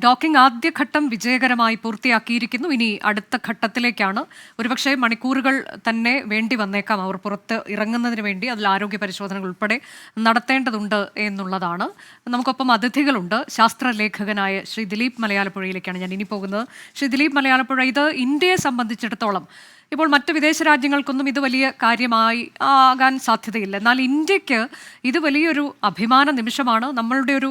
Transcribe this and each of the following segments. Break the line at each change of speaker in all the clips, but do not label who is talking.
Docking ആദ്യഘട്ടം വിജയകരമായി പൂർത്തിയാക്കിയിരിക്കുന്നു. ഇനി അടുത്ത ഘട്ടത്തിലേക്കാണ്. ഒരുപക്ഷെ മണിക്കൂറുകൾ തന്നെ വേണ്ടി വന്നേക്കാം അവർ പുറത്ത് ഇറങ്ങുന്നതിന് വേണ്ടി. അതിൽ ആരോഗ്യ പരിശോധനകൾ ഉൾപ്പെടെ നടത്തേണ്ടതുണ്ട് എന്നുള്ളതാണ്. നമുക്കൊപ്പം അതിഥികളുണ്ട്. ശാസ്ത്രലേഖകനായ ശ്രീ ദിലീപ് മലയാലപ്പുഴയിലേക്കാണ് ഞാൻ ഇനി പോകുന്നത്. ശ്രീ ദിലീപ് മലയാലപ്പുഴ, ഇത് ഇന്ത്യയെ സംബന്ധിച്ചിടത്തോളം ഇപ്പോൾ മറ്റ് വിദേശ രാജ്യങ്ങൾക്കൊന്നും ഇത് വലിയ കാര്യമായി ആകാൻ സാധ്യതയില്ല. എന്നാൽ ഇന്ത്യക്ക് ഇത് വലിയൊരു അഭിമാന നിമിഷമാണ്. നമ്മളുടെ ഒരു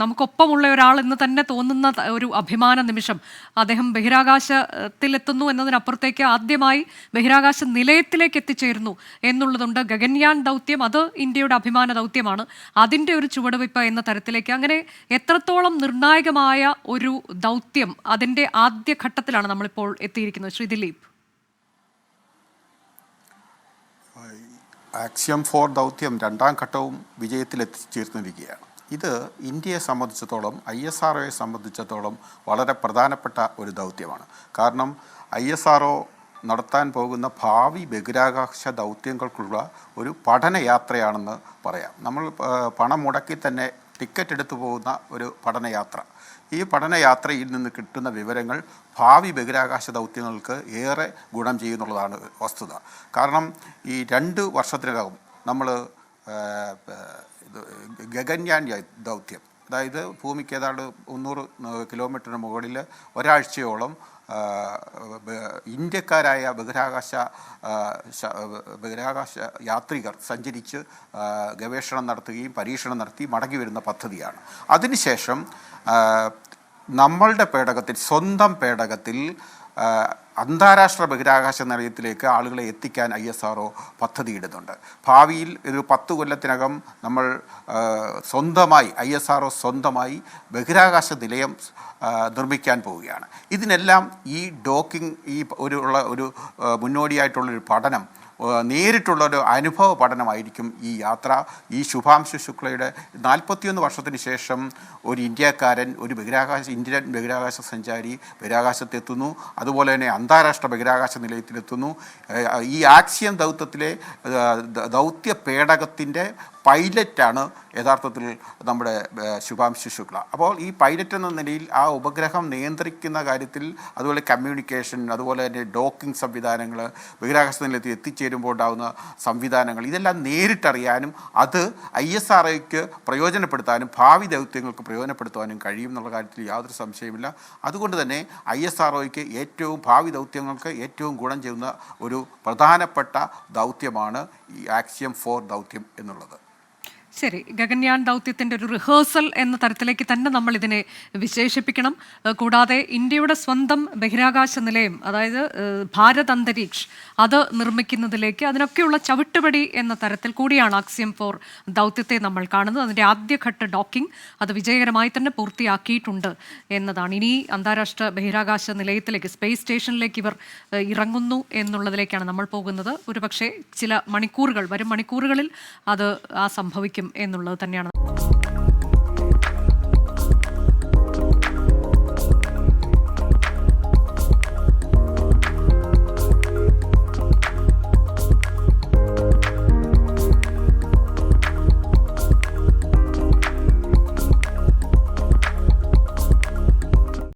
നമുക്കൊപ്പമുള്ള ഒരാൾ എന്ന് തന്നെ തോന്നുന്ന ഒരു അഭിമാന നിമിഷം. അദ്ദേഹം ബഹിരാകാശത്തിലെത്തുന്നു എന്നതിനപ്പുറത്തേക്ക് ആദ്യമായി ബഹിരാകാശ നിലയത്തിലേക്ക് എത്തിച്ചേരുന്നു എന്നുള്ളതുണ്ട്. ഗഗൻയാൻ ദൗത്യം, അത് ഇന്ത്യയുടെ അഭിമാന ദൗത്യമാണ്. അതിൻ്റെ ഒരു ചുവടുവയ്പ് എന്ന തരത്തിലേക്ക് അങ്ങനെ എത്രത്തോളം നിർണായകമായ ഒരു ദൗത്യം അതിൻ്റെ ആദ്യഘട്ടത്തിലാണ് നമ്മളിപ്പോൾ എത്തിയിരിക്കുന്നത്. ശ്രീ ദിലീപ്.
ആക്സിയം 4 ദൗത്യം രണ്ടാം ഘട്ടവും വിജയത്തിലെത്തിച്ചേർന്നിരിക്കുകയാണ്. ഇത് ഇന്ത്യയെ സംബന്ധിച്ചിടത്തോളം, ISROയെ സംബന്ധിച്ചിടത്തോളം വളരെ പ്രധാനപ്പെട്ട ഒരു ദൗത്യമാണ്. കാരണം ISRO നടത്താൻ പോകുന്ന ഭാവി ബഹിരാകാശ ദൗത്യങ്ങൾക്കുള്ള ഒരു പഠനയാത്രയാണെന്ന് പറയാം. നമ്മൾ പണം മുടക്കി തന്നെ ടിക്കറ്റ് എടുത്തു പോകുന്ന ഒരു പഠനയാത്ര. ഈ പഠനയാത്രയിൽ നിന്ന് കിട്ടുന്ന വിവരങ്ങൾ ഭാവി ബഹിരാകാശ ദൗത്യങ്ങൾക്ക് ഏറെ ഗുണം ചെയ്യുന്നുള്ളതാണ് വസ്തുത. കാരണം ഈ 2 വർഷത്തിനകം നമ്മൾ ഗഗൻയാൻ ദൗത്യം, അതായത് ഭൂമിക്ക് ഏതാണ്ട് 300 കിലോമീറ്ററിന് മുകളിൽ ഒരാഴ്ചയോളം ഇന്ത്യക്കാരായ ബഹിരാകാശ യാത്രികർ സഞ്ചരിച്ച് ഗവേഷണം നടത്തുകയും പരീക്ഷണം നടത്തി മടങ്ങി വരുന്ന പദ്ധതിയാണ്. അതിനുശേഷം നമ്മളുടെ പേടകത്തിൽ, സ്വന്തം പേടകത്തിൽ അന്താരാഷ്ട്ര ബഹിരാകാശ നിലയത്തിലേക്ക് ആളുകളെ എത്തിക്കാൻ ISRO പദ്ധതിയിടുന്നുണ്ട്. ഭാവിയിൽ ഒരു 10 കൊല്ലത്തിനകം നമ്മൾ സ്വന്തമായി ISRO സ്വന്തമായി ബഹിരാകാശ നിലയം നിർമ്മിക്കാൻ പോവുകയാണ്. ഇതിനെല്ലാം ഈ ഡോക്കിംഗ് ഒരു മുന്നോടിയായിട്ടുള്ളൊരു പഠനം, നേരിട്ടുള്ളൊരു അനുഭവ പഠനമായിരിക്കും ഈ യാത്ര. ഈ ശുഭാംശു ശുക്ലയുടെ 41 വർഷത്തിന് ശേഷം ഒരു ഇന്ത്യക്കാരൻ, ഒരു ഇന്ത്യൻ ബഹിരാകാശ സഞ്ചാരി ബഹിരാകാശത്തെത്തുന്നു. അതുപോലെ തന്നെ അന്താരാഷ്ട്ര ബഹിരാകാശ നിലയത്തിലെത്തുന്നു. ഈ ആക്സിയം ദൗത്യത്തിലെ ദൗത്യ പേടകത്തിൻ്റെ പൈലറ്റാണ് യഥാർത്ഥത്തിൽ നമ്മുടെ ശുഭാംശു ശുക്ല. അപ്പോൾ ഈ പൈലറ്റ് എന്ന നിലയിൽ ആ ഉപഗ്രഹം നിയന്ത്രിക്കുന്ന കാര്യത്തിൽ, അതുപോലെ കമ്മ്യൂണിക്കേഷൻ, അതുപോലെ തന്നെ ഡോക്കിംഗ് സംവിധാനങ്ങൾ, ബഹിരാകാശ നിലയത്തിൽ എത്തിച്ചേരുമ്പോൾ ഉണ്ടാകുന്ന സംവിധാനങ്ങൾ, ഇതെല്ലാം നേരിട്ടറിയാനും അത് ISROയ്ക്ക് പ്രയോജനപ്പെടുത്താനും ഭാവി ദൗത്യങ്ങൾക്ക് പ്രയോജനപ്പെടുത്താനും കഴിയും എന്നുള്ള കാര്യത്തിൽ യാതൊരു സംശയമില്ല. അതുകൊണ്ട് തന്നെ ISROയ്ക്ക് ഭാവി ദൗത്യങ്ങൾക്ക് ഏറ്റവും ഗുണം ചെയ്യുന്ന ഒരു പ്രധാനപ്പെട്ട ദൗത്യമാണ് ഈ ആക്സിയം 4 ദൗത്യം എന്നുള്ളത്.
ശരി, ഗഗൻയാൻ ദൗത്യത്തിൻ്റെ ഒരു റിഹേഴ്സൽ എന്ന തരത്തിലേക്ക് തന്നെ നമ്മൾ ഇതിനെ വിശേഷിപ്പിക്കണം. കൂടാതെ ഇന്ത്യയുടെ സ്വന്തം ബഹിരാകാശ നിലയം, അതായത് ഭാരത് അന്തരീക്ഷ്, അത് നിർമ്മിക്കുന്നതിലേക്ക് അതിനൊക്കെയുള്ള ചവിട്ടുപടി എന്ന തരത്തിൽ കൂടിയാണ് ആക്സിയം 4 ദൗത്യത്തെ നമ്മൾ കാണുന്നത്. അതിൻ്റെ ആദ്യഘട്ട ഡോക്കിംഗ് അത് വിജയകരമായി തന്നെ പൂർത്തിയാക്കിയിട്ടുണ്ട് എന്നതാണ്. ഇനി അന്താരാഷ്ട്ര ബഹിരാകാശ നിലയത്തിലേക്ക്, സ്പേസ് സ്റ്റേഷനിലേക്ക് ഇവർ ഇറങ്ങുന്നു എന്നുള്ളതിലേക്കാണ് നമ്മൾ പോകുന്നത്. ഒരുപക്ഷെ വരും മണിക്കൂറുകളിൽ അത് സംഭവിക്കും എന്നുള്ളത് തന്നെയാണ്.